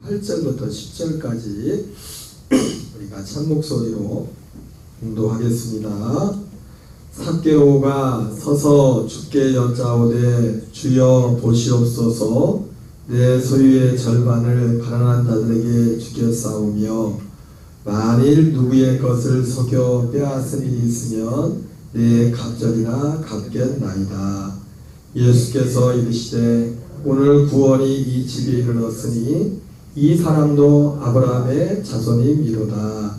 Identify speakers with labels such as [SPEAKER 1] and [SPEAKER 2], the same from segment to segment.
[SPEAKER 1] 8절부터 10절까지 우리가 찬목소리로 공독하겠습니다. 삭개오가 서서 주께 여짜오되 주여 보시옵소서 내 소유의 절반을 가난한 자들에게 주겠사오며 만일 누구의 것을 속여 빼앗은 일이 있으면 내 갑절이나 갚겠나이다. 예수께서 이르시되 오늘 구원이 이 집에 이르렀으니 이 사람도 아브라함의 자손이미로다.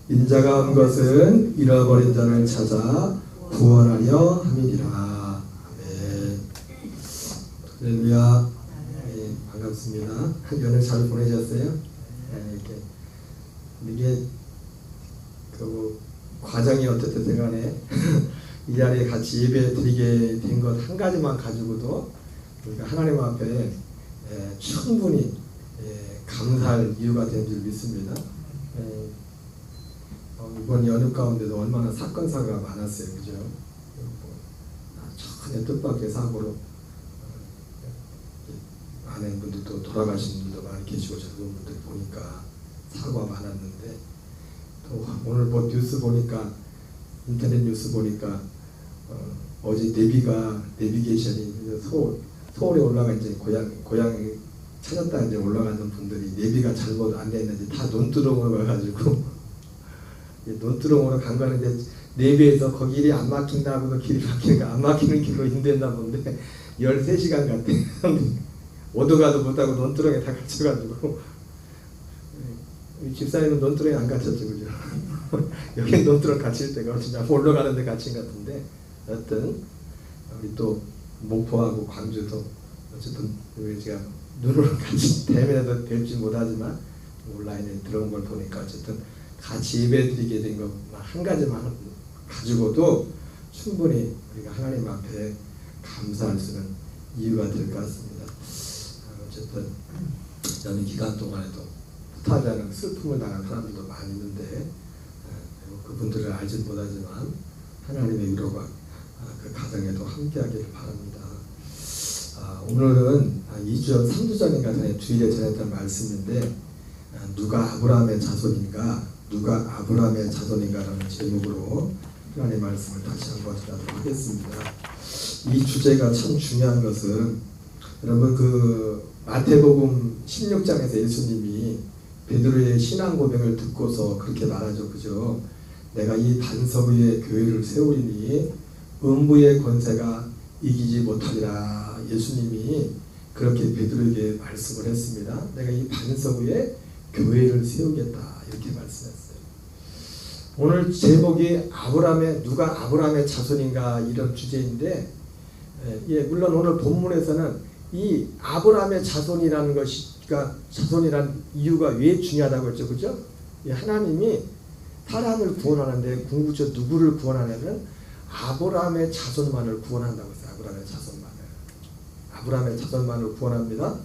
[SPEAKER 1] 인자가 온 것은 잃어버린 자를 찾아 구원하려 함이니라. 아멘. 할렐루야. 네, 반갑습니다. 연휴 잘 보내셨어요? 네, 이게 과정이 어떻든 간에 이 자리에 같이 예배 드리게 된 것 한 가지만 가지고도 우리가 하나님 앞에 충분히 감사할 이유가 된 줄 믿습니다. 이번 연휴 가운데도 얼마나 사건사고가 많았어요. 그죠? 전혀 뜻밖의 사고로 아내분들도 돌아가신 분들도 많이 계시고 젊은 분들 보니까 사고가 많았는데 또 오늘 뭐 뉴스 보니까 인터넷 뉴스 보니까 어제 내비게이션이 서울에 올라가 이제 고향 찾았다 이제 올라가는 분들이 내비가 잘못 안 됐는지 다 논두렁으로 가가지고 논두렁으로 간 거는데 내비에서 거기 길이 안 막힌다고 길이 막히니까 안 막히는 길로 인도했나 본데 13시간 갔대. 오도 가도 못하고 논두렁에 다 갇혀가지고 집사님은 논두렁에 안 갇혔죠, 그죠? 여기 논두렁 갇힐 때가 진짜 올라가는 데 갇힌 것 같은데 여튼 우리 또 목포하고 광주도 어쨌든 제가 눈으로 같이 대면에도 뵙지 못하지만 온라인에 들어온 걸 보니까 어쨌든 같이 예배드리게 된 것 한 가지만 가지고도 충분히 우리가 하나님 앞에 감사할 수 있는 이유가 될 것 같습니다. 어쨌든 연휴 기간 동안에도 후타자는 슬픔을 당한 사람들도 많이 있는데 그분들을 알지 못하지만 하나님의 위로가 그 가정에도 함께하기를 바랍니다. 오늘은 2주 전, 3주 전인가 전에 주일에 전했던 말씀인데 누가 아브라함의 자손인가? 누가 아브라함의 자손인가라는 제목으로 하나님의 말씀을 다시 한번 전하도록 하겠습니다. 이 주제가 참 중요한 것은 여러분 마태복음 16장에서 예수님이 베드로의 신앙 고백을 듣고서 그렇게 말하죠. 그죠? 내가 이 반석 위에 교회를 세우리니 음부의 권세가 이기지 못하리라. 예수님이 그렇게 베드로에게 말씀을 했습니다. 내가 이 반석 위에 교회를 세우겠다. 이렇게 말씀했어요. 오늘 제목이 누가 아브라함의 자손인가 이런 주제인데 물론 오늘 본문에서는 이 아브라함의 자손이라는 것이가 자손이란 이유가 왜 중요하다고 했죠. 그죠? 하나님이 사람을 구원하는데 궁극적으로 누구를 구원하냐면 아브라함의 자손만을 구원한다고 했어요. 아브라함의 자손만을 구원합니다.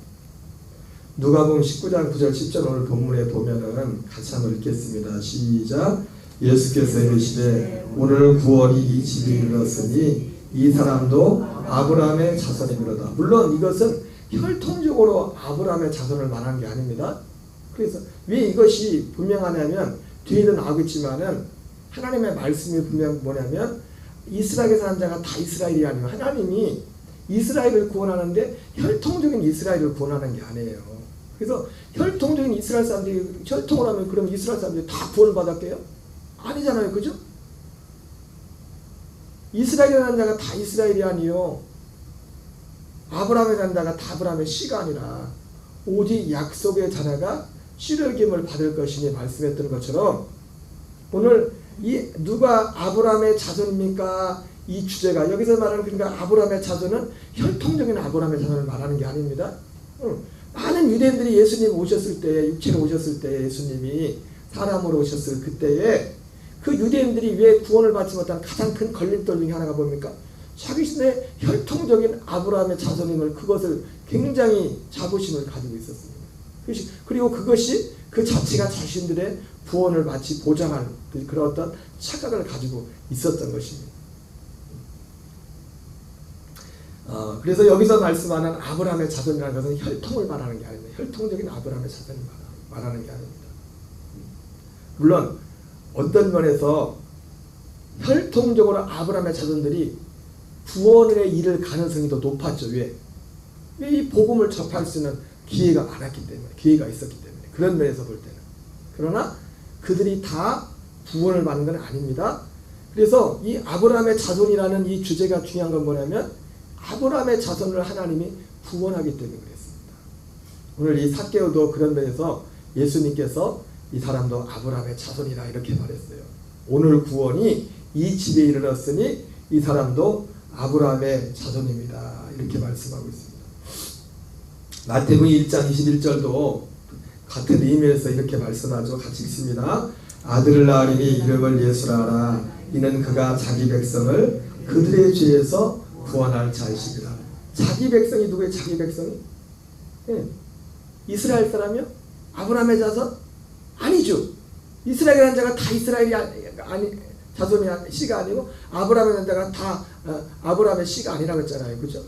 [SPEAKER 1] 누가복음 19장 9절 10절 오늘 본문에 보면은 같이 한번 읽겠습니다. 시작. 예수께서 이르시되 오늘 구원이 이 집에 이르렀으니 이 사람도 아브라함의 자손이로다. 물론 이것은 혈통적으로 아브라함의 자손을 말하는 게 아닙니다. 그래서 왜 이것이 분명하냐면 뒤에도 나오겠지만은 하나님의 말씀이 분명 뭐냐면 이스라엘에 사는 자가 다 이스라엘이 아니고 하나님이 이스라엘을 구원하는데 혈통적인 이스라엘을 구원하는 게 아니에요. 그래서 혈통적인 이스라엘 사람들이 혈통을 하면 그럼 이스라엘 사람들이 다 구원을 받았게요? 아니잖아요. 그죠? 이스라엘에 사는 자가 다 이스라엘이 아니요. 아브라함에 사는 자가 다 아브라함의 씨가 아니라 오직 약속의 자녀가 씨를 받을 것이니 말씀했던 것처럼 오늘 누가 아브라함의 자손입니까? 이 주제가 여기서 말하는 그러니까 아브라함의 자손은 혈통적인 아브라함의 자손을 말하는 게 아닙니다. 많은 유대인들이 예수님 오셨을 때 육체로 오셨을 때 예수님이 사람으로 오셨을 그때에 그 유대인들이 왜 구원을 받지 못한 가장 큰 걸림돌 중에 하나가 뭡니까? 자기신의 혈통적인 아브라함의 자손임을 그것을 굉장히 자부심을 가지고 있었습니다. 그리고 그것이 그 자체가 자신들의 구원을 마치 보장할 그런 어떤 착각을 가지고 있었던 것입니다. 그래서 여기서 말씀하는 아브라함의 자손이라는 것은 혈통을 말하는 게 아닙니다. 혈통적인 아브라함의 자손을 말하는 게 아닙니다. 물론 어떤 면에서 혈통적으로 아브라함의 자손들이 구원의 이를 가능성이 더 높았죠. 왜? 이 복음을 접할 수 있는 기회가 많았기 때문에, 기회가 있었기 때문에, 그런 면에서 볼 때는. 그러나 그들이 다 구원을 받는 건 아닙니다. 그래서 이 아브라함의 자손이라는 이 주제가 중요한 건 뭐냐면 아브라함의 자손을 하나님이 구원하기 때문에 그랬습니다. 오늘 이 삭개오도 그런 면에서 예수님께서 이 사람도 아브라함의 자손이라 이렇게 말했어요. 오늘 구원이 이 집에 이르렀으니 이 사람도 아브라함의 자손입니다. 이렇게 말씀하고 있습니다. 마태복음 1장 21절도 같은 의미에서 이렇게 말씀하죠. 같이 읽습니다. 아들을 낳으리니 이름을 예수라 하라. 이는 그가 자기 백성을 그들의 죄에서 구원할 자이시니라. 자기 백성이 누구예요? 자기 백성이? 이스라엘 사람이요? 아브라함의 자손? 아니죠. 이스라엘이라는 자가 다 이스라엘이 자손이 씨가 아니고 아브라함이라는 자가 다 아브라함의 씨가 아니라고 했잖아요. 그죠?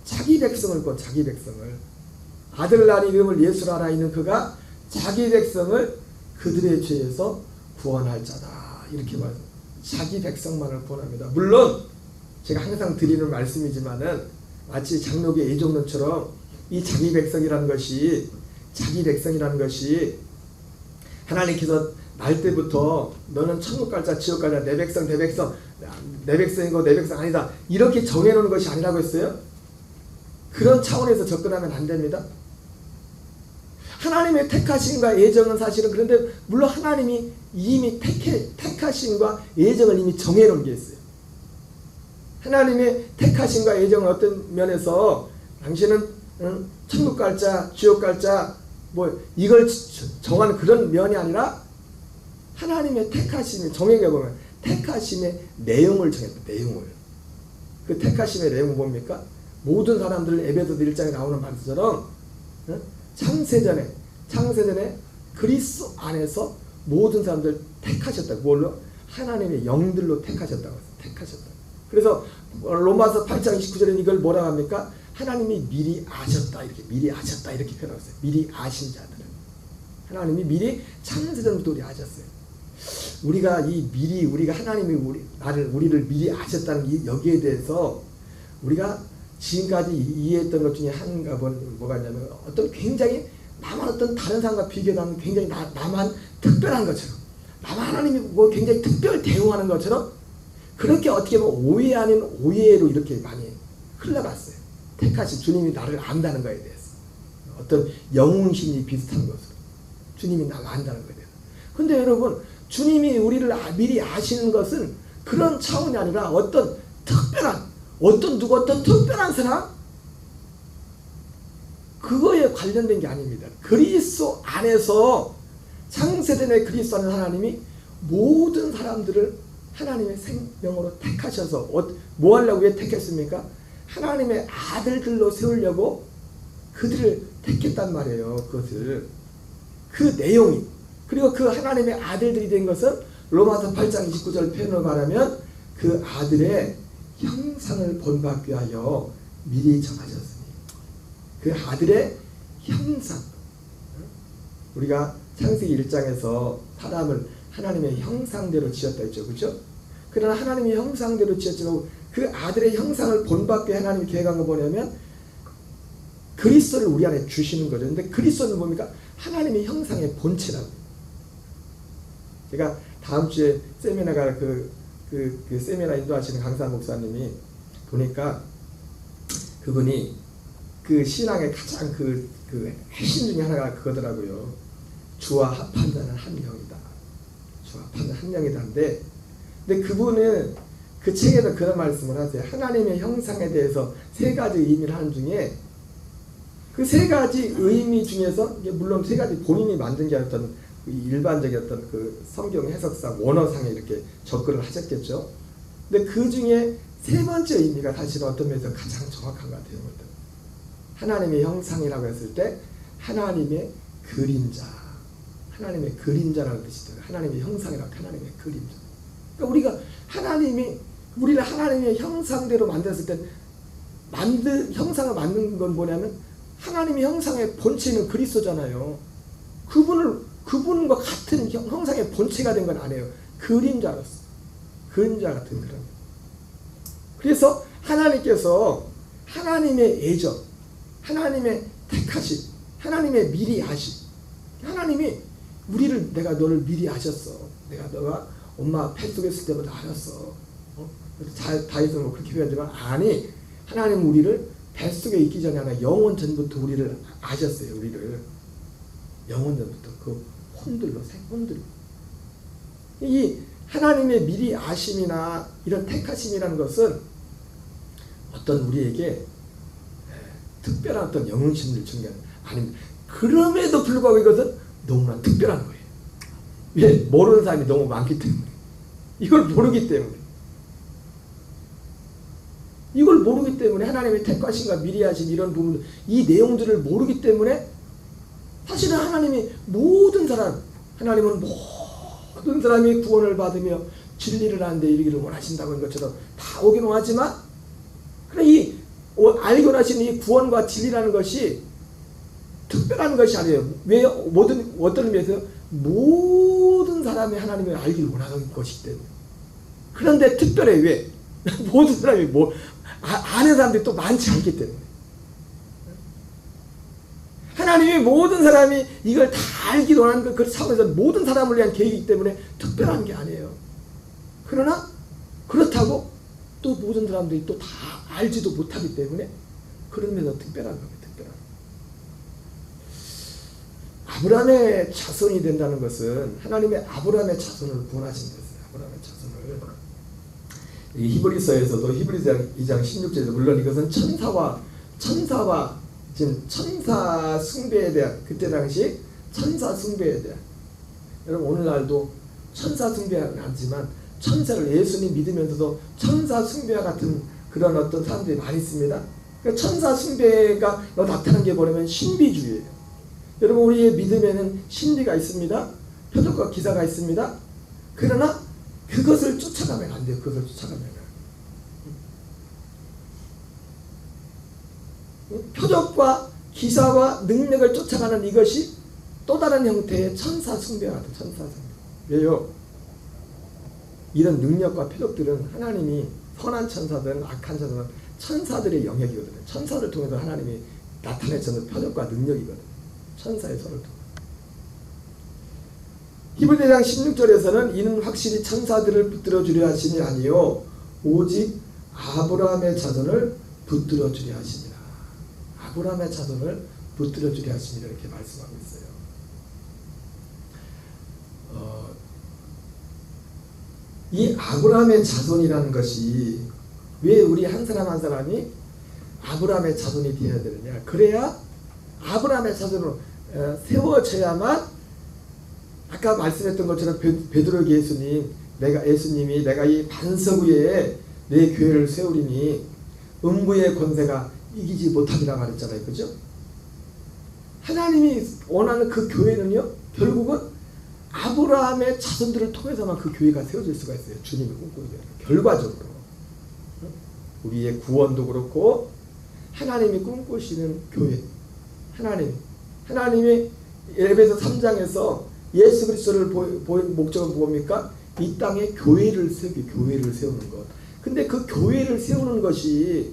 [SPEAKER 1] 자기 백성을 본 자기 백성을 아들을 낳은 이름을 예수라 하라. 있는 그가 자기 백성을 그들의 죄에서 구원할 자다. 이렇게 말해요. 자기 백성만을 구원합니다. 물론 제가 항상 드리는 말씀이지만은 마치 장로교의 예종론처럼 이 자기 백성이라는 것이 하나님께서 날 때부터 너는 천국 갈 자 지옥 갈 자 내 백성 내 백성이고 내 백성 아니다 이렇게 정해놓는 것이 아니라고 했어요. 그런 차원에서 접근하면 안 됩니다. 하나님의 택하심과 예정은 사실은 그런데 물론 하나님이 이미 택하심과 예정을 이미 정해놓은 게 있어요. 하나님의 택하심과 예정은 어떤 면에서 당신은 천국 갈 자 지옥 갈 자 뭐 이걸 정하는 그런 면이 아니라 하나님의 택하심의 정액에 보면 택하심의 내용을 정했다. 내용을. 그 택하심의 내용은 뭡니까? 모든 사람들 에베소서 1장에 나오는 말씀처럼 창세전에 그리스도 안에서 모든 사람들 택하셨다. 뭘로? 하나님의 영들로 택하셨다고 했어요. 택하셨다. 그래서 로마서 8장 29절에 이걸 뭐라고 합니까? 하나님이 미리 아셨다. 미리 표현하고 있어요. 미리 아신 자들은. 하나님이 미리 창세전부터 우리 아셨어요. 우리가 하나님이 우리를 미리 아셨다는 이 여기에 대해서 우리가 지금까지 이해했던 것 중에 한가 뭐가 있냐면 굉장히 나만 어떤 다른 사람과 비교하면 굉장히 나만 특별한 것처럼 나만 하나님이 굉장히 특별 대우하는 것처럼 그렇게 어떻게 보면 오해 아닌 오해로 이렇게 많이 흘러갔어요. 택하신 주님이 나를 안다는 것에 대해서 어떤 영웅심이 비슷한 것으로 주님이 나를 안다는 것에 대해서. 근데 여러분 주님이 우리를 미리 아시는 것은 그런 차원이 아니라 어떤 특별한 어떤 특별한 사람 그거에 관련된 게 아닙니다. 그리스도 안에서 창세전에 그리스도 안에 하나님이 모든 사람들을 하나님의 생명으로 택하셔서 뭐 하려고 왜 택했습니까? 하나님의 아들들로 세우려고 그들을 택했단 말이에요. 그것을 그 내용이 그리고 그 하나님의 아들들이 된 것은 로마서 8장 29절 표현으로 말하면 그 아들의 형상을 본받기 위하여 미리 정하셨으니 그 아들의 형상 우리가 창세기 1장에서 사람을 하나님의 형상대로 지었다 했죠. 그렇죠? 그러나 하나님의 형상대로 지었지만 그 아들의 형상을 본받기 위해 하나님이 계획한 거 뭐냐면 그리스도를 우리 안에 주시는 거죠. 근데 그리스도는 뭡니까? 하나님의 형상의 본체라고. 제가 다음 주에 세미나가 그 세미나 인도하시는 강사 목사님이 보니까 그분이 그 신앙의 가장 그 핵심 중에 하나가 그거더라고요. 주와 합한 자는 한 영이다. 주와 합한 자는 한 영이다인데 근데 그분은 그 책에서 그런 말씀을 하세요. 하나님의 형상에 대해서 세 가지 의미를 하는 중에 그 세 가지 의미 중에서 물론 세 가지 본인이 만든 게 어떤 일반적인 어떤 그 성경 해석상 원어상에 이렇게 접근을 하셨겠죠. 근데 그 중에 세 번째 의미가 사실은 어떤 면에서 가장 정확한 것 같아요. 하나님의 형상이라고 했을 때 하나님의 그림자라는 뜻이더라고요. 하나님의 형상이라고 하나님의 그림자. 그러니까 우리가 우리를 하나님의 형상대로 만들었을 때
[SPEAKER 2] 형상을 만든 건 뭐냐면 하나님의 형상의 본체는 그리스도잖아요. 그분과 같은 형상의 본체가 된 건 아니에요. 그림자로서. 그림자 같은 그런. 그래서 하나님께서 하나님의 애정, 하나님의 택하심, 하나님의 미리 아심. 하나님이 내가 너를 미리 아셨어. 너가 엄마 뱃속에 있을 때부터 알았어. 다윗은 뭐 그렇게 표현하지만 아니, 하나님은 우리를 뱃속에 있기 전에 아니라 영원 전부터 우리를 아셨어요. 우리를 영원 전부터 그 혼들로 생혼들로. 이 하나님의 미리 아심이나 이런 택하심이라는 것은 어떤 우리에게 특별한 어떤 영웅심을 주는 게 아닙니다. 그럼에도 불구하고 이것은 너무나 특별한 거예요. 왜? 모르는 사람이 너무 많기 때문에. 이걸 모르기 때문에 하나님의 택하심과 미리하심 이런 부분, 이 내용들을 모르기 때문에 사실은 하나님은 모든 사람이 구원을 받으며 진리를 아는데 이르기를 원하신다고 하는 것처럼 다 오긴 하지만 그래 알고 나신 이 구원과 진리라는 것이 특별한 것이 아니에요. 왜? 어떤 의미에서 모든 사람이 하나님을 알기를 원하는 것이기 때문에. 그런데 특별해. 왜? 모든 사람이 아는 사람들이 또 많지 않기 때문에. 하나님이 모든 사람이 이걸 다 알기를 원하는 그 차원에서 모든 사람을 위한 계획이기 때문에 특별한 게 아니에요. 그러나 그렇다고 또 모든 사람들이 또 다 알지도 못하기 때문에 그런 면에서 특별한 겁니다. 아브라함의 자손이 된다는 것은 하나님의 아브라함의 자손을 구원하신 것이에요. 아브라함의 자손을. 이 히브리서에서도 히브리서 2장 16절에서 물론 이것은 천사와 지금 천사 숭배에 대한, 그때 당시 천사 숭배에 대한, 여러분 오늘날도 천사 숭배는 아니지만 천사를 예수님 믿으면서도 천사 숭배와 같은 그런 어떤 사람들이 많이 있습니다. 그러니까 천사 숭배가 나타난 게 뭐냐면 신비주의예요. 여러분 우리의 믿음에는 신비가 있습니다. 표적과 기사가 있습니다. 그러나 그것을 쫓아가면 안 돼요. 그것을 쫓아가면. 표적과 기사와 능력을 쫓아가는 이것이 또 다른 형태의 천사 숭배와 같은 천사 숭배. 왜요? 이런 능력과 표적들은 하나님이 선한 천사든 악한 천사든 천사들의 영역이거든요. 천사를 통해서 하나님이 나타내주는 표적과 능력이거든요. 천사의 손을 통해. 히브리서 16절에서는 이는 확실히 천사들을 붙들어 주려 하심이 아니요 오직 아브라함의 자손을 붙들어 주려 하심이라. 아브라함의 자손을 붙들어 주려 하심이라 이렇게 말씀하고 있어요. 이 아브라함의 자손이라는 것이 왜 우리 한 사람 한 사람이 아브라함의 자손이 되어야 되느냐? 그래야 아브라함의 자손으로 세워져야만 아까 말씀했던 것처럼 베드로에게 예수님이 내가 이 반석 위에 내 교회를 세우리니 음부의 권세가 이기지 못하리라 말했잖아요. 그죠? 하나님이 원하는 그 교회는요 결국은 아브라함의 자손들을 통해서만 그 교회가 세워질 수가 있어요. 주님이 꿈꾸는 결과적으로 우리의 구원도 그렇고 하나님이 꿈꾸시는 교회, 하나님이 에베소 3장에서 예수 그리스도를 보인 목적은 뭡니까? 이 땅에 교회를 세우는 것. 근데 그 교회를 세우는 것이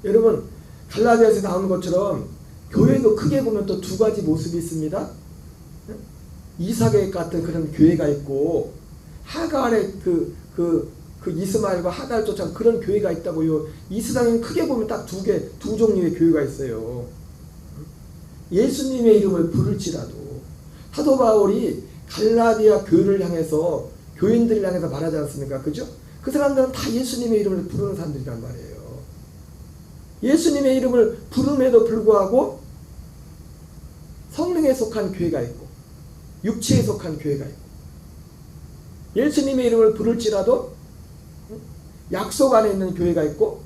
[SPEAKER 2] 여러분 갈라디아에서 나오는 것처럼 교회도 크게 보면 또 두 가지 모습이 있습니다. 이삭의 같은 그런 교회가 있고 하갈의 그 이스마엘과 하갈 쫓아 그런 교회가 있다고요. 이스라엘은 크게 보면 딱 두 종류의 교회가 있어요. 예수님의 이름을 부를지라도 사도 바울이 갈라디아 교회를 향해서 교인들을 향해서 말하지 않습니까? 그죠? 그 사람들은 다 예수님의 이름을 부르는 사람들이란 말이에요. 예수님의 이름을 부름에도 불구하고 성령에 속한 교회가 있고 육체에 속한 교회가 있고 예수님의 이름을 부를지라도 약속 안에 있는 교회가 있고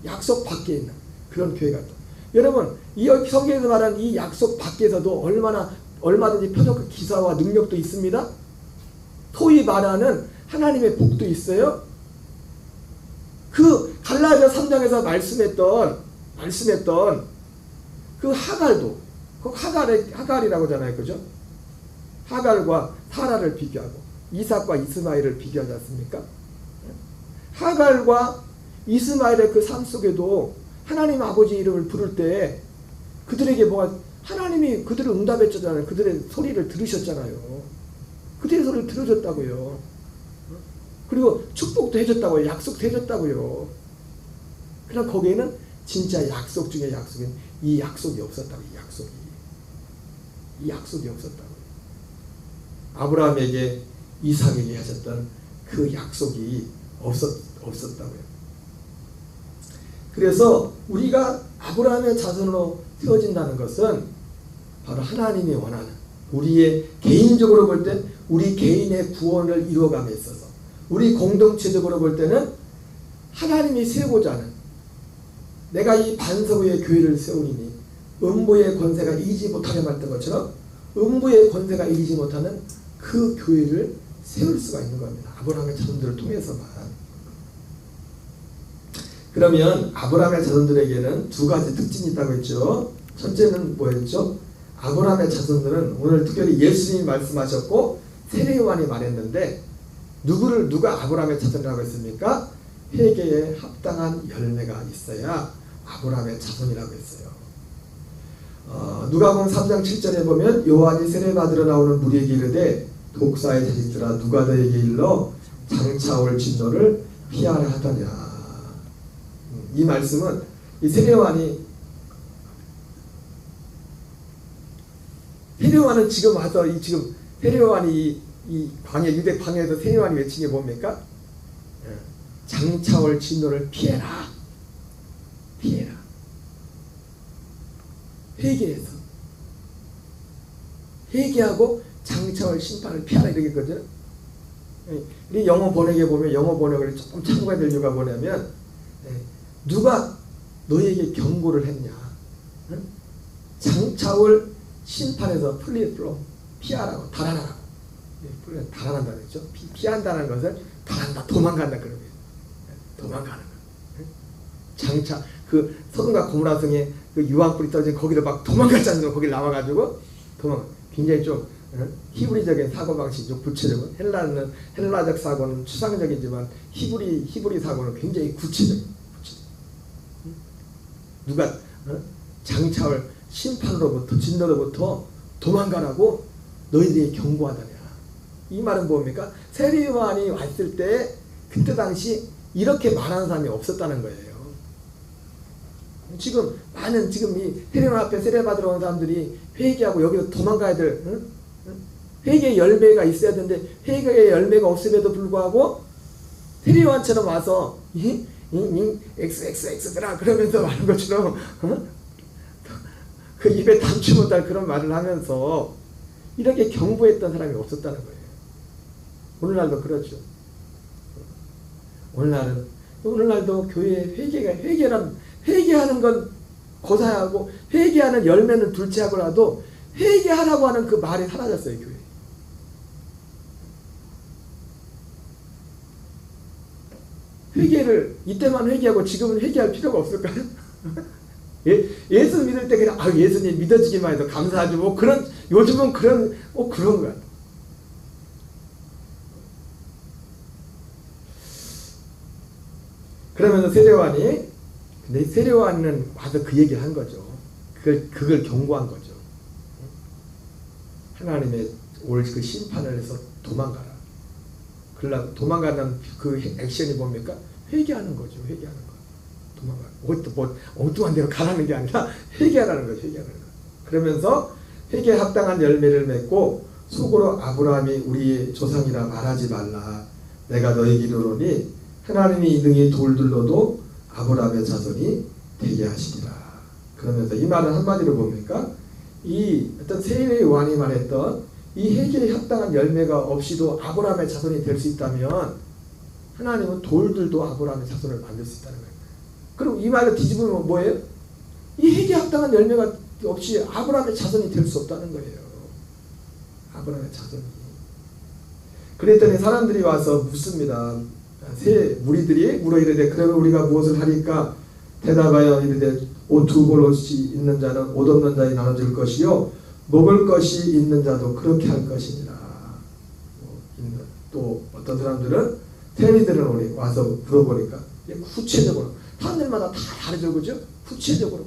[SPEAKER 2] 약속 밖에 있는 그런 교회가 있다. 여러분 이 성경에서 말하는 이 약속 밖에서도 얼마든지 표적과 기사와 능력도 있습니다. 소위 말하는 하나님의 복도 있어요. 그 갈라디아 3장에서 말씀했던 그 하갈도, 그 하갈이라고 하잖아요. 그죠? 하갈과 사라를 비교하고 이삭과 이스마엘을 비교하지 않습니까? 하갈과 이스마엘의 그 삶 속에도 하나님 아버지 이름을 부를 때 그들에게 하나님이 그들을 응답했잖아요. 그들의 소리를 들으셨잖아요. 그들의 소리를 들어줬다고요. 그리고 축복도 해줬다고요. 약속도 해줬다고요. 그러나 거기에는 진짜 약속 중에 약속인 이 약속이 없었다고. 이 약속이 없었다고. 아브라함에게 이삭에게 하셨던 그 약속이 없었다고요. 그래서 우리가 아브라함의 자손으로 세워진다는 것은 바로 하나님이 원하는 우리의 개인적으로 볼 때 우리 개인의 구원을 이루어감에 있어서 우리 공동체적으로 볼 때는 하나님이 세우고자 하는 내가 이 반석 위에 교회를 세우리니 음부의 권세가 이기지 못하게 말했던 것처럼 음부의 권세가 이기지 못하는 그 교회를 세울 수가 있는 겁니다. 아브라함의 자손들을 통해서만. 그러면 아브라함의 자손들에게는 두 가지 특징이 있다고 했죠. 첫째는 뭐였죠? 아브라함의 자손들은 오늘 특별히 예수님이 말씀하셨고 세례요한이 말했는데 누가 아브라함의 자손이라고 했습니까? 회개에 합당한 열매가 있어야 아브라함의 자손이라고 했어요. 누가복음 3장 7절에 보면 요한이 세례받으러 나오는 무리에게 이르되 독사의 자식들아 누가 너에게 일러 장차 올 진노를 피하라 하더냐. 이 말씀은 이 세례요한은 지금 와서 지금 세례요한이 이 광야 유대 광야에서 세례요한이 외친 게 뭡니까? 장차 올 진노를 피해라. 회개하고 장차 올 심판을 피하라 이렇게 했거든요. 이 영어 번역에 보면 영어 번역을 조금 참고해야 될 이유가 뭐냐면 누가 너에게 경고를 했냐? 장차 올 심판에서 피하라고 달아나라고. 달아난다는 거죠. 피한다는 것을 달아난다, 도망간다 그런 거예요. 도망가는 거. 장차 그 소돔과 고모라 성에 그 유황불이 떨어진 거기를 막 도망갔잖아요. 거기 나와가지고 굉장히 좀 히브리적인 사고방식이 좀 구체적인 헬라적 사고는 추상적이지만 히브리 사고는 굉장히 구체적인. 누가 장차 올 심판으로부터 진노로부터 도망가라고 너희들이 경고하더냐. 이 말은 뭡니까? 세례요한이 왔을 때 그때 당시 이렇게 말하는 사람이 없었다는 거예요. 지금 이 세례요한 앞에 세례 받으러 온 사람들이 회개하고 여기서 도망가야 될 회개의 열매가 있어야 되는데 회개의 열매가 없음에도 불구하고 세례요한처럼 와서 XXX더라 그러면서 말하는 것처럼 그 입에 담지 못할 그런 말을 하면서 이렇게 경고했던 사람이 없었다는 거예요. 오늘날도 그렇죠. 오늘날도 교회에 회개하는 건 고사하고 회개하는 열매는 둘째하고라도 회개하라고 하는 그 말이 사라졌어요. 교회. 회개를 이때만 회개하고 지금은 회개할 필요가 없을까요? 예수 믿을 때 그냥 예수님 믿어지기만 해도 감사하죠. 뭐 그런 요즘은 그런 거야. 그러면서 세례요한은 와서 그 얘기를 한 거죠. 그걸 경고한 거죠. 하나님의 올 그 심판을 해서 도망가라. 그러려고 도망가는 그 액션이 뭡니까? 회개하는 거죠. 회개하는 거. 도망가. 뭐 엉뚱한 데로 가라는 게 아니라 회개하라는 거죠. 회개하는 거. 그러면서 회개에 합당한 열매를 맺고 속으로 아브라함이 우리의 조상이라 말하지 말라. 내가 너에게 이르노니 하나님이 이 등이 돌들로도 아브라함의 자손이 되게 하시리라. 그러면서 이 말은 한마디로 뭡니까? 이 어떤 세례요한이 말했던 이 회개에 합당한 열매가 없이도 아브라함의 자손이 될 수 있다면 하나님은 돌들도 아브라함의 자손을 만들 수 있다는 거예요. 그럼 이 말을 뒤집으면 뭐예요? 이 회개에 합당한 열매가 없이 아브라함의 자손이 될 수 없다는 거예요. 아브라함의 자손이. 그랬더니 사람들이 와서 묻습니다. 세 무리들이 물어 이르되 그러면 우리가 무엇을 하리까? 대답하여 이르되 옷 두 벌옷이 있는 자는 옷 없는 자에 나눠줄 것이요 먹을 것이 있는 자도 그렇게 할 것이니라. 또 어떤 사람들은 테리들은 우리 와서 물어보니까 구체적으로 사람들마다 다 다르죠, 그죠? 구체적으로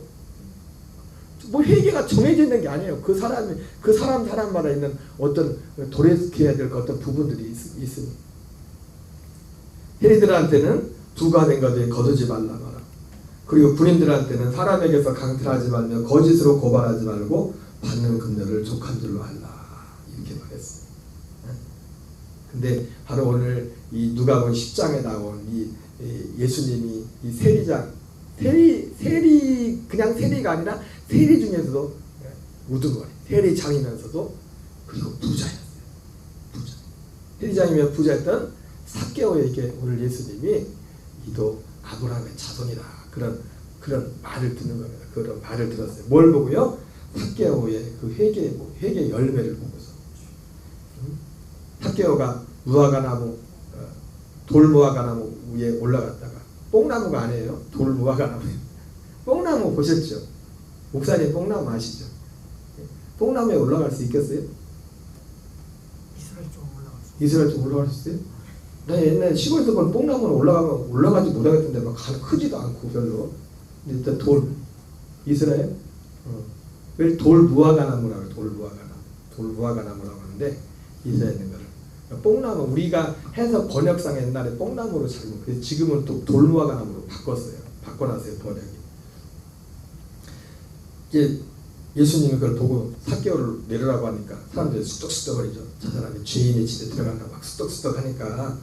[SPEAKER 2] 뭐 회개가 정해져 있는 게 아니에요. 그 사람마다 있는 어떤 도래해야 될 어떤 부분들이 있으니 테리들한테는 두가 된 것에 거두지 말라 마라. 그리고 군인들한테는 사람에게서 강탈하지 말며 거짓으로 고발하지 말고 받는 금전을 족한 줄로 알라. 이렇게 말했어요. 근데 바로 오늘 이 누가복음 10장에 나온 이 예수님이 이 세리장 그냥 세리가 아니라 세리 중에서도 우두머리 세리장이면서도 그리고 부자였어요. 부자. 세리장이면 부자였던 삭개오에게 오늘 예수님이 이도 아브라함의 자손이다. 그런 말을 듣는 겁니다. 그런 말을 들었어요. 뭘 보고요? 삭개오의 그 회개 열매를 보고서. 삭개오가 무화과나무 돌무화과나무 위에 올라갔다가 뽕나무가 아니에요. 돌무화과나무예요. 뽕나무 보셨죠? 목사님 뽕나무 아시죠? 뽕나무에 올라갈 수 있겠어요? 이스라엘 쪽 올라갈 수 있어요? 나 옛날에 시골에서 본 뽕나무는 올라가지 못하겠던데 막 크지도 않고 별로. 근데 일단 이스라엘 돌무화과나무라고 돌무화과나무라고 하는데 이스라엘 있는 거를 뽕나무 우리가 해서 번역상 옛날에 뽕나무로 잘못 그래서 지금은 또 돌무화과나무로 바꿔놨어요 번역이. 이제 예수님이 그걸 보고 삭개오를 내려라고 하니까 사람들이 쑥덕쑥덕거리죠. 저 사람이 죄인의 집에 들어간다 막 쑥덕쑥덕 하니까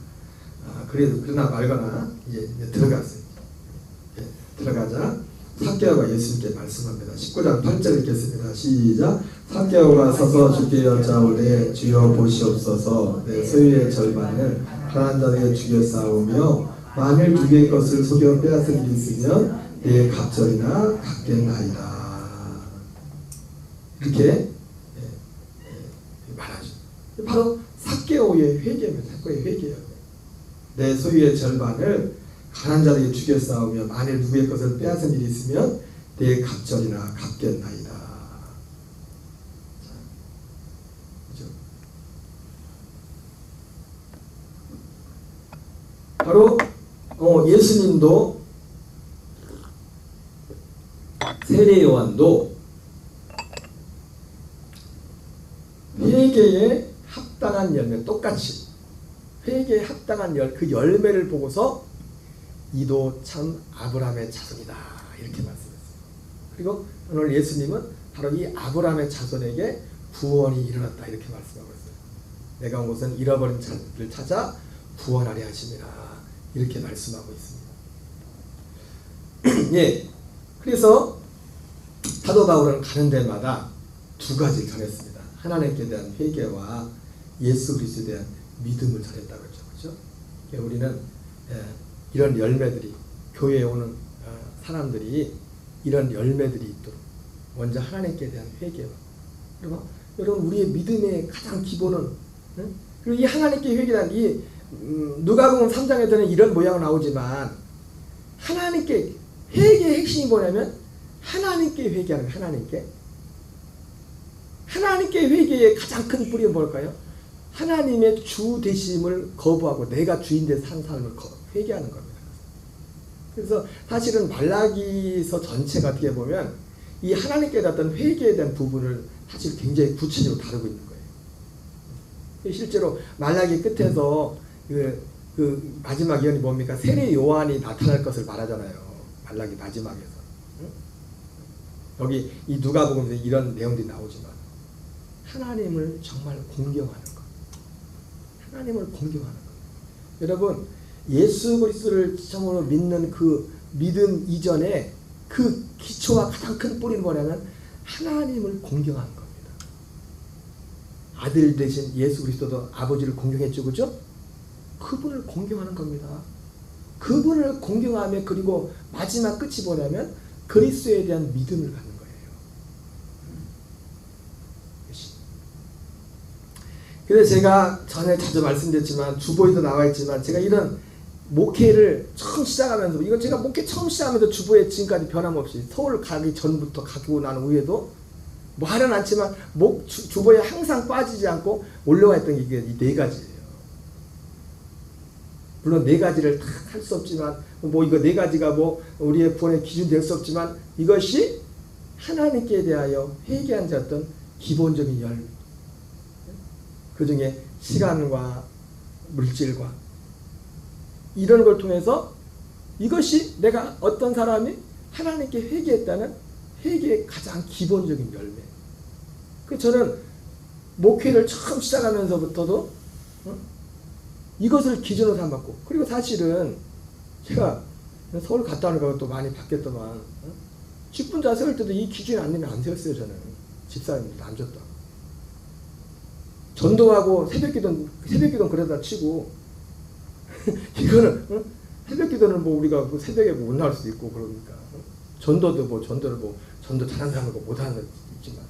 [SPEAKER 2] 그래도 그러나 말거나 이제 들어갔어요. 들어가자 삭개오가 예수님께 말씀합니다. 19장 8절 읽겠습니다. 시작. 삭개오가 서서 주께 여짜오되 주여 보시옵소서 내 소유의 절반을 가난한 자에게 주겨 싸우며 만일 두 개의 것을 속여 빼앗은 일이 있으면 내 갑절이나 갚겠나이다. 이렇게 말하죠. 바로 삭개오의 회개입니다. 삭개오의 회개예요. 내 소유의 절반을 가난한 자에게 주겨 싸우며 만일 누구의 것을 빼앗은 일이 있으면 내 갑절이나 갚겠나이다. 그렇죠? 바로 예수님도 세례 요한도 회개에 합당한 열매 똑같이 회개에 합당한 그 열매를 보고서 이도 참 아브라함의 자손이다 이렇게 말씀했어요. 그리고 오늘 예수님은 바로 이 아브라함의 자손에게 구원이 일어났다 이렇게 말씀하고 있어요. 내가 온 곳은 잃어버린 자들을 찾아 구원하려 하심이라 이렇게 말씀하고 있습니다. 예, 그래서 사도 바울은 가는 데마다 두 가지를 전했습니다. 하나님께 대한 회개와 예수 그리스도에 대한 믿음을 전했다고 했죠. 그렇죠? 우리는 이런 열매들이 교회에 오는 사람들이 이런 열매들이 있도록 먼저 하나님께 대한 회개와 그리고 여러분 우리의 믿음의 가장 기본은 그리고 이 하나님께 회개란 이 누가복음 3장에서는 이런 모양으로 나오지만 하나님께 회개의 핵심이 뭐냐면 하나님께 회개하는 거예요. 하나님께 회개의 가장 큰 뿌리는 뭘까요? 하나님의 주 되심을 거부하고 내가 주인 된 산 삶을 회개하는 겁니다. 그래서 사실은 말라기서 전체가 어떻게 보면 이 하나님께 대한 회개에 대한 부분을 사실 굉장히 구체적으로 다루고 있는 거예요. 실제로 말라기 끝에서 그 마지막 예언이 뭡니까? 세례 요한이 나타날 것을 말하잖아요. 말라기 마지막에서. 여기 이 누가복음에 이런 내용들이 나오지만 하나님을 정말 공경하는 것. 하나님을 공경하는 것. 여러분 예수 그리스도를 참으로 믿는 그 믿음 이전에 그 기초와 가장 큰 뿌리는 뭐냐면 하나님을 공경하는 겁니다. 아들 되신 예수 그리스도도 아버지를 공경했죠. 그죠? 그분을 공경하는 겁니다. 그분을 공경하며 그리고 마지막 끝이 뭐냐면 그리스도에 대한 믿음을 갖는 거예요. 그래서 제가 전에 자주 말씀드렸지만 주보에도 나와 있지만 제가 이런 목회를 처음 시작하면서, 이건 제가 목회 처음 시작하면서 주부에 지금까지 변함없이 서울 가기 전부터 가고 난 후에도 뭐 하려는 않지만 주보에 항상 빠지지 않고 올라와 있던 게 이게 이 네 가지예요. 물론 네 가지를 다 할 수 없지만, 뭐 이거 네 가지가 뭐 우리의 구원의 기준이 될 수 없지만, 이것이 하나님께 대하여 회개한 자 어떤 기본적인 열매. 그 중에 시간과 물질과 이런 걸 통해서 이것이 내가 어떤 사람이 하나님께 회개했다는 회개의 가장 기본적인 열매. 그 저는 목회를 처음 시작하면서부터도 이것을 기준으로 삼았고, 그리고 사실은 제가 서울 갔다 오는 것도 많이 바뀌었더만, 직분자 세울 때도 이 기준이 안 되면 안 세웠어요. 저는 집사님도 안 줬다. 전도하고 새벽기도는 그러다 치고 이거는 새벽기도는 뭐 우리가 뭐 새벽에 못 나올 수도 있고 그러니까, 전도도 뭐 전도를 뭐 전도 잘하는 사람하고 못하는 사람도 있지만,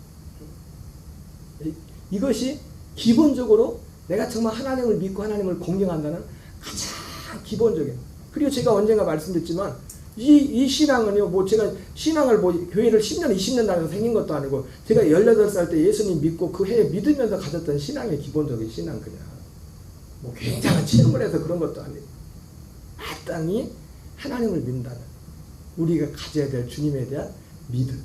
[SPEAKER 2] 이것이 기본적으로 내가 정말 하나님을 믿고 하나님을 공경한다는 가장 기본적인. 그리고 제가 언젠가 말씀드렸지만 이 신앙은요, 뭐 제가 신앙을 뭐 교회를 10년 20년 다녀서 생긴 것도 아니고, 제가 18살 때 예수님 믿고 그 해에 믿으면서 가졌던 신앙의 기본적인 신앙, 그냥 뭐 굉장한 체험을 해서 그런 것도 아니고, 마땅히 하나님을 믿는다는 우리가 가져야 될 주님에 대한 믿음.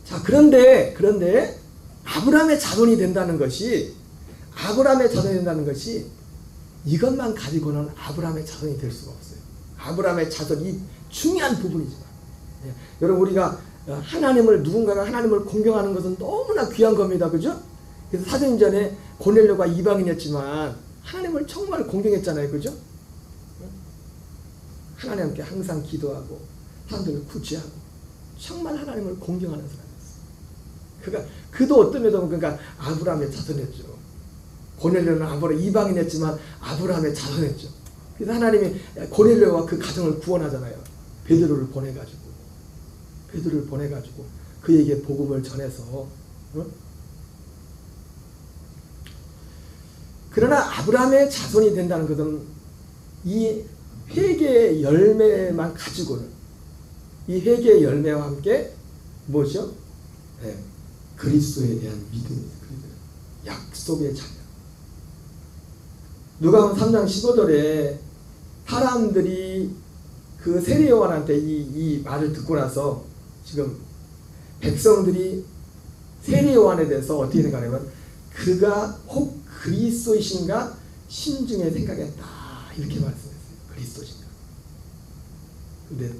[SPEAKER 2] 자, 그런데 아브라함의 자손이 된다는 것이, 이것만 가지고는 아브라함의 자손이 될 수가 없어요. 아브라함의 자손이 중요한 부분이지만, 여러분, 우리가 누군가가 하나님을 공경하는 것은 너무나 귀한 겁니다. 그죠? 그래서 사도행전에 고넬료가 이방인이었지만 하나님을 정말 공경했잖아요. 그죠? 하나님께 항상 기도하고 사람들을 구제하고 정말 하나님을 공경하는 사람이었어요. 그도 어떤 면에서 그러니까 아브라함의 자손이었죠. 고넬료는 아브라함 이방인이었지만 아브라함의 자손이었죠. 그래서 하나님이 고넬료와 그 가정을 구원하잖아요. 베드로를 보내가지고 그에게 복음을 전해서. 그러나 아브라함의 자손이 된다는 것은 이 회개의 열매만 가지고는, 이 회개의 열매와 함께 무엇이요? 그리스도에 대한 믿음입니다. 약속의 자녀. 누가복음 3장 15절에 사람들이 그 세례 요한한테 이 말을 듣고 나서, 지금 백성들이 세례 요한에 대해서 어떻게 생각하냐면, 그가 혹 그리스도이신가 심중에 생각했다, 이렇게 말씀했어요. 그리스도신가. 근데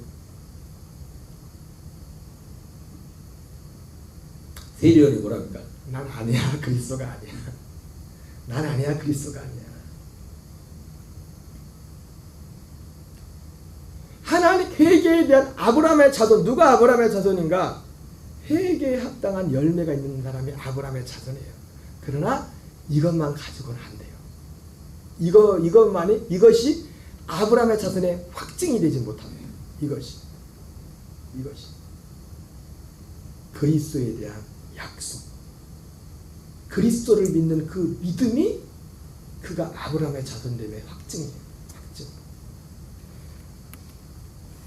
[SPEAKER 2] 세례 요한이 뭐라 그럴까? 난 아니야, 그리스도가 아니야. 난 아니야, 그리스도가 아니야. 하나님 회개에 대한 아브라함의 자손, 누가 아브라함의 자손인가? 회개에 합당한 열매가 있는 사람이 아브라함의 자손이에요. 그러나 이것만 가지고는 안 돼요. 이것이 아브라함의 자손의 확증이 되지 못합니다. 이것이 그리스도에 대한 약속, 그리스도를 믿는 그 믿음이 그가 아브라함의 자손됨의 확증이에요. 확증.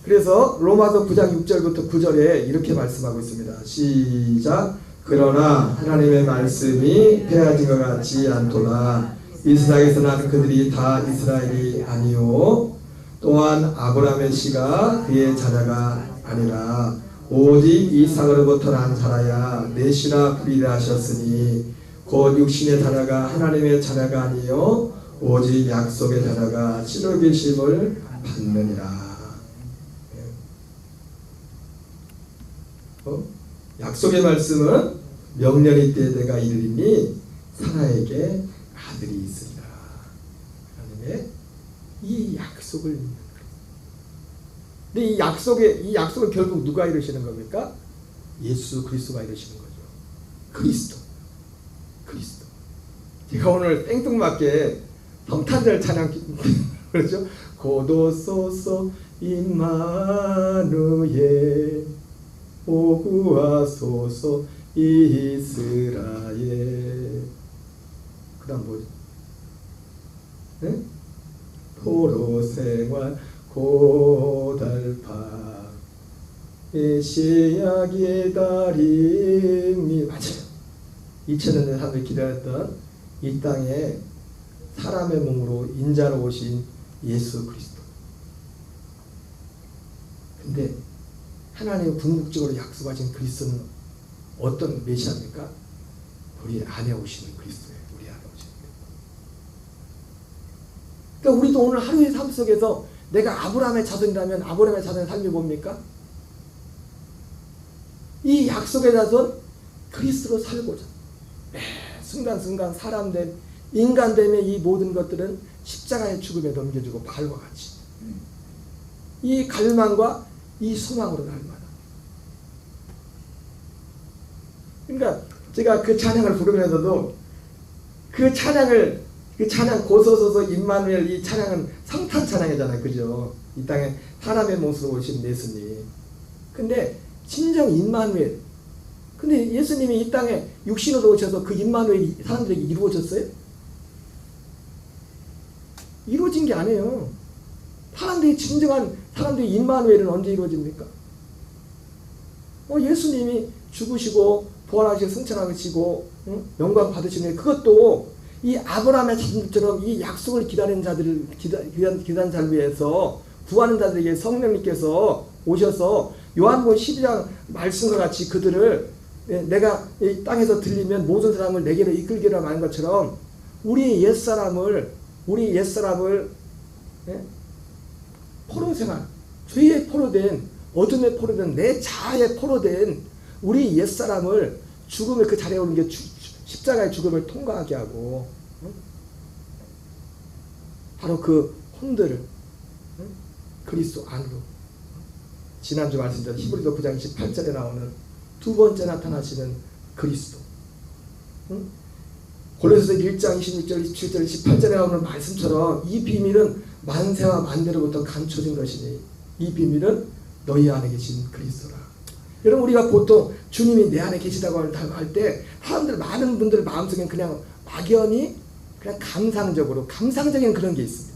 [SPEAKER 2] 그래서 로마서 9장 6절부터 9절에 이렇게 말씀하고 있습니다. 시작. 그러나 하나님의 말씀이 패하진 것 같지 않도다. 이 세상에서 난 그들이 다 이스라엘이 아니요 또한 아브라함의 씨가 그의 자녀가 아니라 오직 이삭으로부터 난 자라야 내 씨라 부리라 하셨으니, 곧 육신의 자녀가 하나님의 자녀가 아니요 오직 약속의 자녀가 씨로 계심을 받느니라. 약속의 말씀은 명년이 때에 내가 이르리니 사라에게 아들이 있으리라. 하나님의 이 약속을 믿는 거예요. 근데 이 약속은 결국 누가 이루시는 겁니까? 예수 그리스도가 이루시는 거죠. 그리스도. 제가 오늘 생뚱맞게 성탄절 찬양 그렇죠? 고도소서 임마누엘 보구하소서 이스라엘. 그 다음 뭐지? 네? 포로 생활 고달파 메시아 기다림이 맞아요. 2000년 전 사람들이 기다렸던 이 땅에 사람의 몸으로 인자로 오신 예수 그리스도. 근데 하나님이 궁극적으로 약속하신 그리스도는 어떤 메시아입니까? 우리 안에 오시는 그리스도예요. 우리 안에 오시는 그리스도. 그러니까 우리도 오늘 하루의 삶 속에서 내가 아브라함의 자손이라면 아브라함의 자손의 삶이 뭡니까? 이 약속의 자손 그리스도로 살고자 매 순간순간 사람됨 인간됨의 이 모든 것들은 십자가의 죽음에 넘겨주고 바울과 같이 이 갈망과 이 소망으로 날마다. 그러니까 제가 그 찬양을 부르면서도 그 찬양 고소서서 임마누엘 이 찬양은 성탄 찬양이잖아요. 그죠? 이 땅에 사람의 모습으로 오신 예수님. 근데 진정 임마누엘. 근데 예수님이 이 땅에 육신으로 오셔서 그 임마누엘이 사람들에게 이루어졌어요? 이루어진 게 아니에요. 진정한 사람들의 임마누엘은 언제 이루어집니까? 예수님이 죽으시고 부활하시고 승천하시고 영광 받으시는 그것도 이 아브라함의 자손들처럼 이 약속을 기다리는 자들을 기다리는 자를 위해서 구하는 자들에게 성령님께서 오셔서 요한복음 12장 말씀과 같이 그들을 내가 이 땅에서 들리면 모든 사람을 내게로 이끌기로 말한 것처럼 우리 옛사람을 포로생활, 죄의 포로된 어둠의 포로된 내 자아의 포로된 우리 옛사람을 죽음의 그 자리에 오는 게 십자가의 죽음을 통과하게 하고 바로 그 혼들을 그리스도 안으로 지난주 말씀드린 히브리서 9장 18절에 나오는 두 번째 나타나시는 그리스도 골로새서 1장 26절 27절 18절에 나오는 말씀처럼 이 비밀은 만세와 만대로부터 감춰진 것이니 이 비밀은 너희 안에 계신 그리스도라. 여러분 우리가 보통 주님이 내 안에 계시다고 할 때 사람들 많은 분들 마음속엔 그냥 막연히 그냥 감상적인 그런 게 있습니다.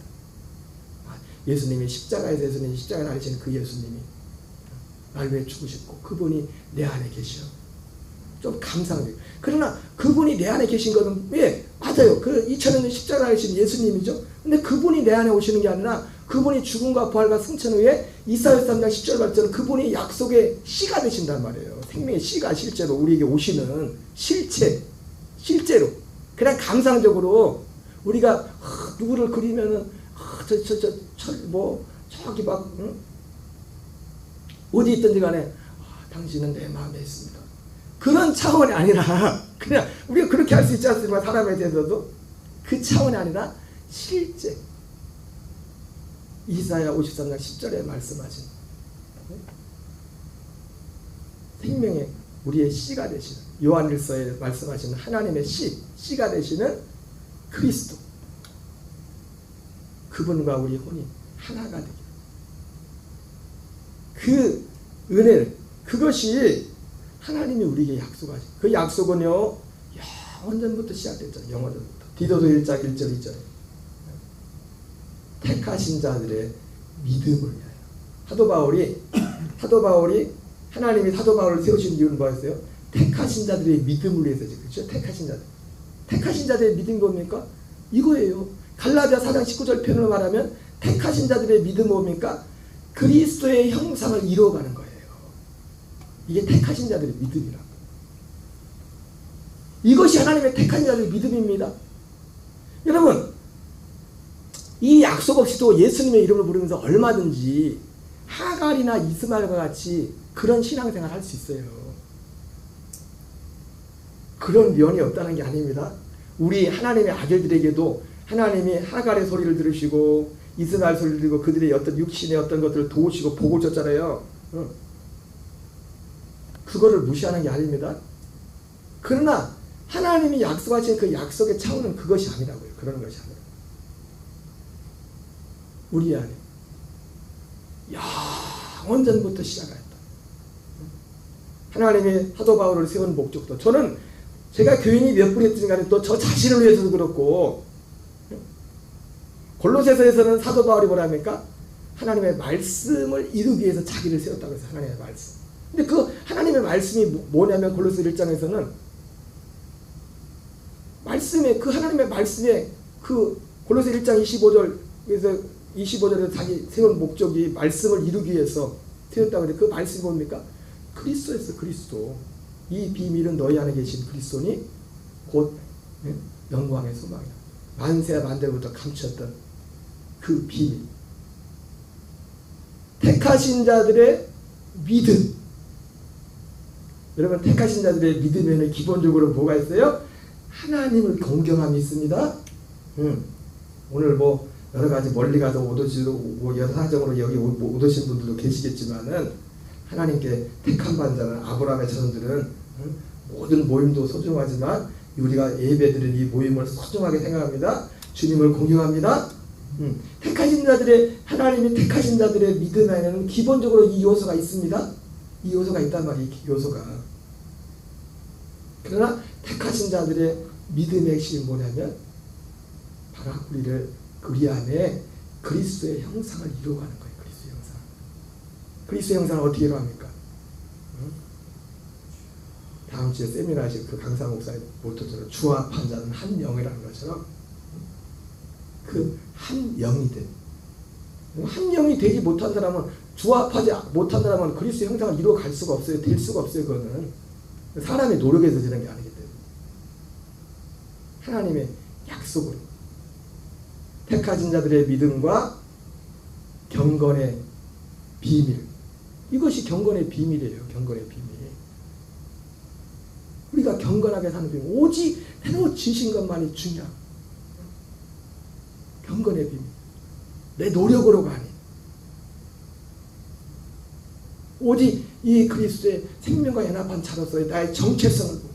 [SPEAKER 2] 예수님이 십자가에서 예수님이 십자가에 달리신 그 예수님이 날 위해 죽으셨고 그분이 내 안에 계셔. 좀 감상적. 그러나 그분이 내 안에 계신 것은 왜? 맞아요. 그 2000년 십자가에 달리신 예수님이죠. 근데 그분이 내 안에 오시는 게 아니라 그분이 죽음과 부활과 승천 후에 이사야 3장 10절 말처럼 그분이 약속의 씨가 되신단 말이에요. 생명의 씨가 실제로 우리에게 오시는 실제로 그냥 감상적으로 우리가 누구를 그리면은 저기 막 어디 있든지 간에 당신은 내 마음에 있습니다. 그런 차원이 아니라 그냥 우리가 그렇게 할 수 있지 않습니까? 사람에 대해서도 그 차원이 아니라 실제 이사야 53장 10절에 말씀하신 생명의 우리의 씨가 되시는 요한일서에 말씀하시는 하나님의 씨가 되시는 그리스도 그분과 우리 혼이 하나가 되게 그 은혜를 그것이 하나님이 우리에게 약속하신 그 약속은요 영원전부터 시작됐잖아요. 영원전부터 디도서 1장 1절 2절에 택하신 자들의 믿음을 위하여 사도 바울이 하나님이 사도 바울을 세우신 이유는 뭐였어요? 택하신 자들의 믿음을 위해서지. 그렇죠? 택하신 자들의 믿음이 뭡니까? 이거예요. 갈라디아 4장 19절 표현으로 말하면 택하신 자들의 믿음은 뭡니까? 그리스도의 형상을 이루어가는 거예요. 이게 택하신 자들의 믿음이라고. 이것이 하나님의 택하신 자들의 믿음입니다. 여러분 이 약속 없이도 예수님의 이름을 부르면서 얼마든지 하갈이나 이스마엘과 같이 그런 신앙생활을 할 수 있어요. 그런 면이 없다는 게 아닙니다. 우리 하나님의 아들들에게도 하나님이 하갈의 소리를 들으시고 이스마엘 소리를 들고 그들의 어떤 육신의 어떤 것들을 도우시고 복을 줬잖아요. 그거를 무시하는 게 아닙니다. 그러나 하나님이 약속하신 그 약속의 차원은 그것이 아니라고요. 그런 것이 아니라 우리 안에 영원전부터 시작하였다. 하나님이 사도 바울을 세운 목적도 저는 제가 교인이 몇 분이 있든 간에 또 저 자신을 위해서도 그렇고 골로새서에서는 사도 바울이 뭐라 합니까? 하나님의 말씀을 이루기 위해서 자기를 세웠다고 해서 하나님의 말씀. 근데 그 하나님의 말씀이 뭐냐면 골로새 1장에서는 말씀에 그 하나님의 말씀에 그 골로새 1장 25절에서 25절에서 자기 세운 목적이 말씀을 이루기 위해서 세웠다고 하는데 그 말씀이 뭡니까? 그리스도였어. 그리스도. 이 비밀은 너희 안에 계신 그리스도니 곧 영광의 소망이다. 만세와 만대부터 감추었던 그 비밀. 택하신 자들의 믿음. 여러분 택하신 자들의 믿음에는 기본적으로 뭐가 있어요? 하나님을 공경함이 있습니다. 오늘 뭐 여러 가지 멀리 가서 못 오시고 뭐 여러 사정으로 여기 못 오신 분들도 계시겠지만은 하나님께 택한 반자는 아브라함의 자손들은 모든 모임도 소중하지만 우리가 예배드리는 이 모임을 소중하게 생각합니다. 주님을 공경합니다. 택하신 자들의 하나님이 택하신 자들의 믿음 안에는 기본적으로 이 요소가 있습니다. 이 요소가 있단 말이에요. 이 요소가. 그러나 택하신 자들의 믿음의 핵심이 뭐냐면 바로 우리를 우리 안에 그리스도의 형상을 이루어가는 거예요. 그리스도의 형상. 그리스도의 형상을 어떻게 이루합니까? 다음 주에 세미나 하실 그 강사 목사의 모토처럼 주와 판자는 한 영이라는 것처럼 그 한 영이 돼. 한 영이 되지 못한 사람은 주합하지 못한 사람은 그리스도의 형상을 이루어갈 수가 없어요. 될 수가 없어요. 그거는 사람의 노력에서 되는 게 아니기 때문에 하나님의 약속으로 택하신 자들의 믿음과 경건의 비밀. 이것이 경건의 비밀이에요. 경건의 비밀. 우리가 경건하게 사는 비밀. 오직 새로 지신 것만이 중요한 경건의 비밀. 내 노력으로가 아닌 오직 이 그리스도의 생명과 연합한 자로서의 나의 정체성을 보고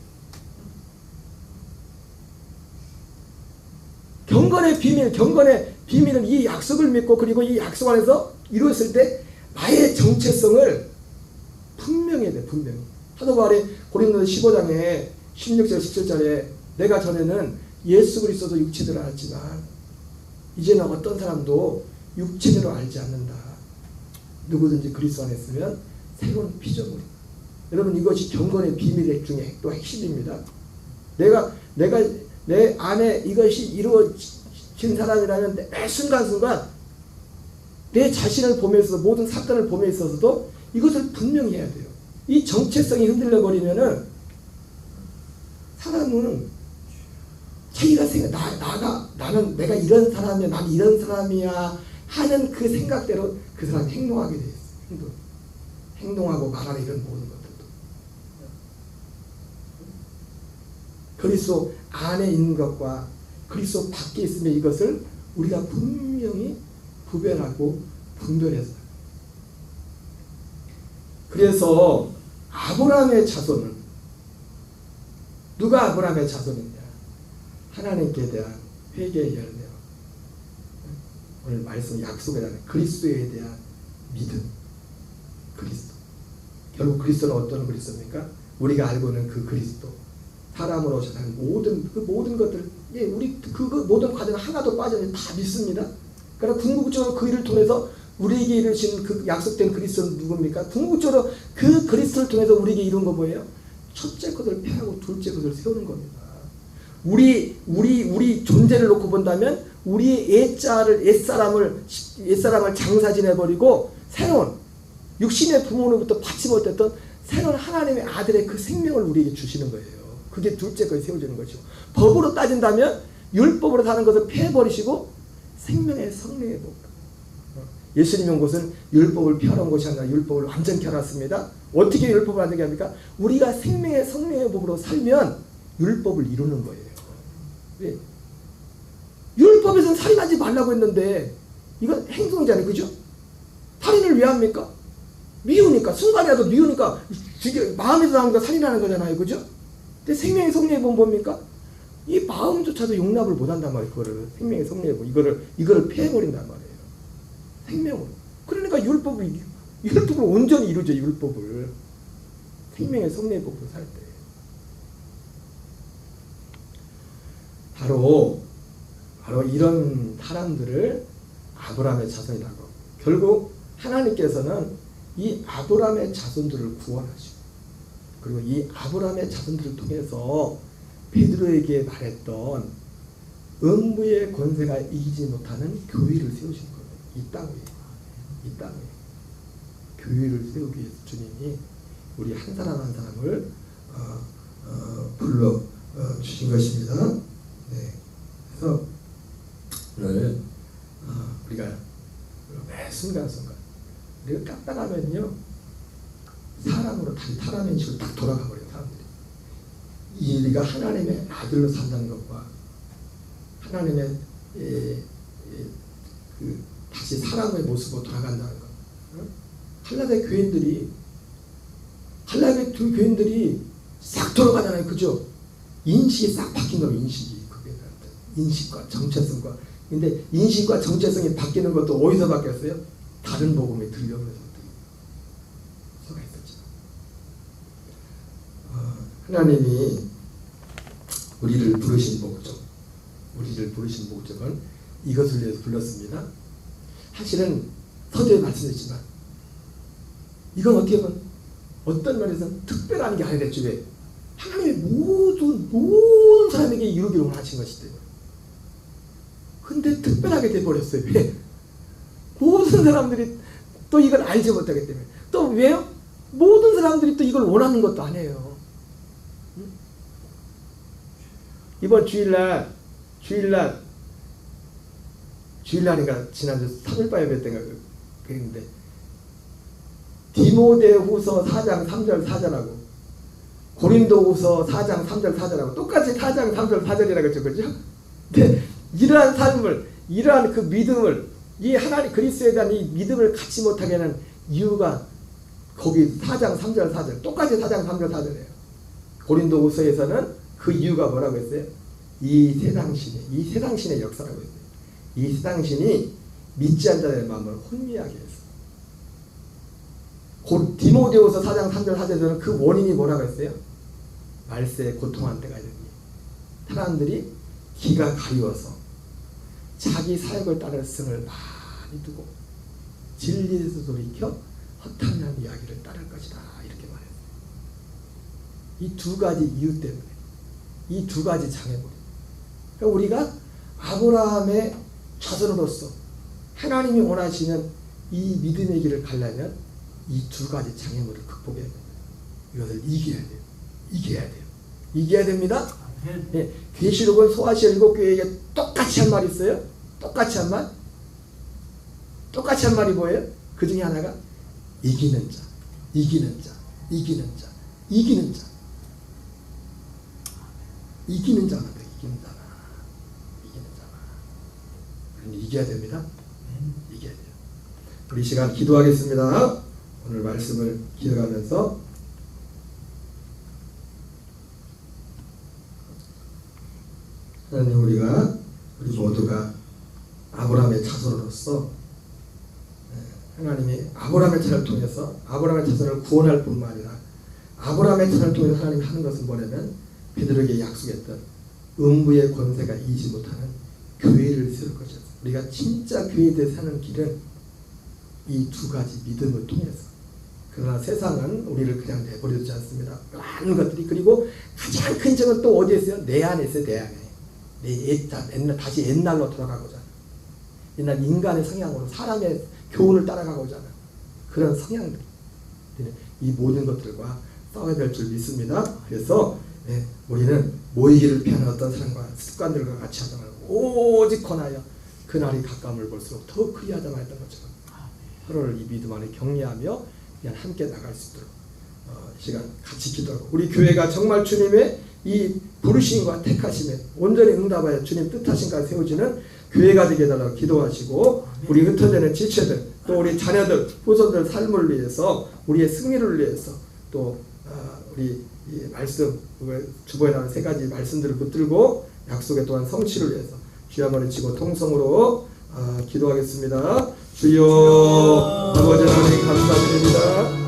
[SPEAKER 2] 경건의 비밀은 이 약속을 믿고 그리고 이 약속 안에서 이루었을 때 나의 정체성을 분명히 해야 돼. 분명히. 사도 바울이 고린도서 15장에 16절 17절에 내가 전에는 예수 그리스도도 육체대로 알았지만 이제는 어떤 사람도 육체대로 알지 않는다. 누구든지 그리스도 안에 있으면 새로운 피조물이. 여러분 이것이 경건의 비밀 중에 또 핵심입니다. 내가 내 안에 이것이 이루어진 사람이라면 매 순간순간 내 자신을 보면서 모든 사건을 보며 있어서도 이것을 분명히 해야 돼요. 이 정체성이 흔들려 버리면은 사람은 자기가 나는 내가 이런 사람이야, 난 이런 사람이야 하는 그 생각대로 그 사람이 행동하게 돼 있어요. 행동하고 말하는 이런 모든 것들도 그리스도 안에 있는 것과 그리스도 밖에 있으면 이것을 우리가 분명히 구별하고 분별해서. 그래서 아브라함의 자손은 누가 아브라함의 자손이냐? 하나님께 대한 회개의 열매와 오늘 말씀 약속에 대한 그리스도에 대한 믿음. 그리스도. 결국 그리스도는 어떤 그리스도입니까? 우리가 알고 있는 그 그리스도. 사람으로 오셔서 모든 것들, 우리 그 모든 과정 하나도 빠져서 다 믿습니다. 그러나 궁극적으로 그 일을 통해서 우리에게 이루신 그 약속된 그리스도는 누굽니까? 궁극적으로 그 그리스도를 통해서 우리에게 이룬 거 뭐예요? 첫째 것을 폐하고 둘째 것을 세우는 겁니다. 우리 존재를 놓고 본다면 우리의 옛사람을 장사 지내버리고 새로운 육신의 부모로부터 받지 못했던 새로운 하나님의 아들의 그 생명을 우리에게 주시는 거예요. 그게 둘째 것이 세워지는 거죠. 법으로 따진다면 율법으로 사는 것을 폐해버리시고 생명의 성령의 법. 예수님이 온 곳은 율법을 펴놓은 곳이 아니라 율법을 완전히 펴놨습니다. 어떻게 율법을 완전히 합니까? 우리가 생명의 성령의 법으로 살면 율법을 이루는 거예요. 왜? 율법에서는 살인하지 말라고 했는데 이건 행동이잖아요. 그죠? 살인을 왜 합니까? 미우니까. 순간이라도 미우니까 마음에서 나오는 거 살인하는 거잖아요. 그죠? 근데 생명의 성령의 법은 뭡니까? 이 마음조차도 용납을 못한단 말이에요. 그거를 생명의 성령의 법 이거를 폐해버린단 말이에요. 생명으로. 그러니까 율법을 온전히 이루죠. 율법을 생명의 성령의 법으로 살 때. 바로 바로 이런 사람들을 아브라함의 자손이라고. 결국 하나님께서는 이 아브라함의 자손들을 구원하시고, 그리고 이 아브라함의 자손들을 통해서 베드로에게 말했던 음부의 권세가 이기지 못하는 교회를 세우신 거예요. 이 땅 위에, 이 땅 위에 교회를 세우기 위해서 주님이 우리 한 사람 한 사람을 불러 주신 것입니다. 네. 그래서 오늘 우리가 매 순간순간 우리가 깜빡하면요 사람으로 다시 사람의 식으로 딱 돌아가 버려요. 사람들이 우리가 하나님의 아들로 산다는 것과 하나님의 다시 사람의 모습으로 돌아간다는 것. 갈라디아 교인들이 싹 돌아가잖아요. 그죠? 인식이 싹 바뀐 거예요. 인식과 정체성과. 근데 인식과 정체성이 바뀌는 것도 어디서 바뀌었어요? 다른 복음이 들려오면서 수가 있었죠. 하나님이 우리를 부르신 목적은 이것을 위해서 불렀습니다. 사실은 서두에 말씀드렸지만 이건 어떻게 보면 어떤 면에서는 특별한 게 아니랬죠. 왜? 하나님이 모든 사람에게 이루기를 원하신 것이기 때문에. 근데 특별하게 돼버렸어요. 왜? 모든 사람들이 또 이걸 알지 못하기 때문에. 또 왜요? 모든 사람들이 또 이걸 원하는 것도 아니에요. 응? 이번 주일날인가 지난주 3일밤 예배 때인가 그랬는데 디모데후서 4장 3절 4절하고 고린도후서 4장 3절 4절하고 똑같이 4장 3절 4절이라고 했죠. 그죠? 근데 이러한 삶을, 이러한 그 믿음을, 이 하나님 그리스도에 대한 이 믿음을 갖지 못하게 하는 이유가 거기 4장 3절 4절 똑같이 4장 3절 4절이에요. 고린도후서에서는 그 이유가 뭐라고 했어요? 이 세상신의 역사라고 했어요. 이 세상신이 믿지 않는 자들의 마음을 혼미하게 했어요. 디모데후서 4장 3절 4절에서는 그 원인이 뭐라고 했어요? 말세에 고통한 때가 있으니 사람들이 기가 가리워서 자기 사역을 따를 성을 많이 두고 진리에서 돌이켜 허탄한 이야기를 따를 것이다 이렇게 말했어요. 이 두 가지 이유 때문에, 이 두 가지 장애물. 그러니까 우리가 아브라함의 자손으로서 하나님이 원하시는 이 믿음의 길을 가려면 이 두 가지 장애물을 극복해야 됩니다. 이것을 이겨야 돼요. 이겨야 됩니다. 네. 계시록은 소아시아 7교회에게 똑같이 한 말이 있어요. 똑같이 한 말이 뭐예요? 그 중에 하나가 이기는 자. 이기는 자가 돼. 이기는 자가. 이겨야 됩니다. 이겨야 돼요. 우리 시간 기도하겠습니다. 오늘 말씀을 기억하면서 하나님 우리 모두가 아브라함의 자손으로서 하나님이 아브라함의 자손을 통해서 아브라함의 자손을 구원할 뿐만 아니라 아브라함의 자손을 통해서 하나님이 하는 것은 뭐냐면 베드로에게 약속했던 음부의 권세가 이기지 못하는 교회를 세울 것이었어요. 우리가 진짜 교회에 대해 사는 길은 이 두 가지 믿음을 통해서. 그러나 세상은 우리를 그냥 내버려두지 않습니다. 많은 것들이. 그리고 가장 큰 점은 또 어디에 있어요? 내 안에 있어요. 내 안에. 다시 옛날로 돌아가고자 하는. 옛날 인간의 성향으로 사람의 교훈을 따라가고자 하는 그런 성향들. 이 모든 것들과 싸워야 될 줄 믿습니다. 그래서 우리는 모이기를 피하는 어떤 사람과 습관들과 같이 하지 말고 오직 권하여 그날이 가까움을 볼수록 더 그리하자마 했던 것처럼 서로를 이 믿음 안에 격려하며 그냥 함께 나갈 수 있도록 시간 같이 기도하고 우리 교회가 정말 주님의 이 부르심과 택하심에 온전히 응답하여 주님 뜻하신가 세워지는 교회가 되게 해달라고 기도하시고 우리 흩어지는 지체들 또 우리 자녀들 후손들 삶을 위해서 우리의 승리를 위해서 또 우리 이 말씀 주보에 나온 세 가지 말씀들을 붙들고 약속의 또한 성취를 위해서 주여 한번 외치고 통성으로 기도하겠습니다. 주여 아버지 하나님 감사드립니다.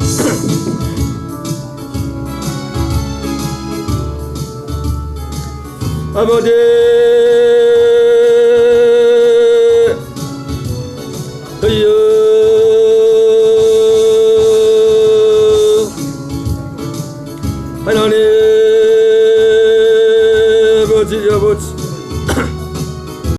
[SPEAKER 2] 아버지 아버지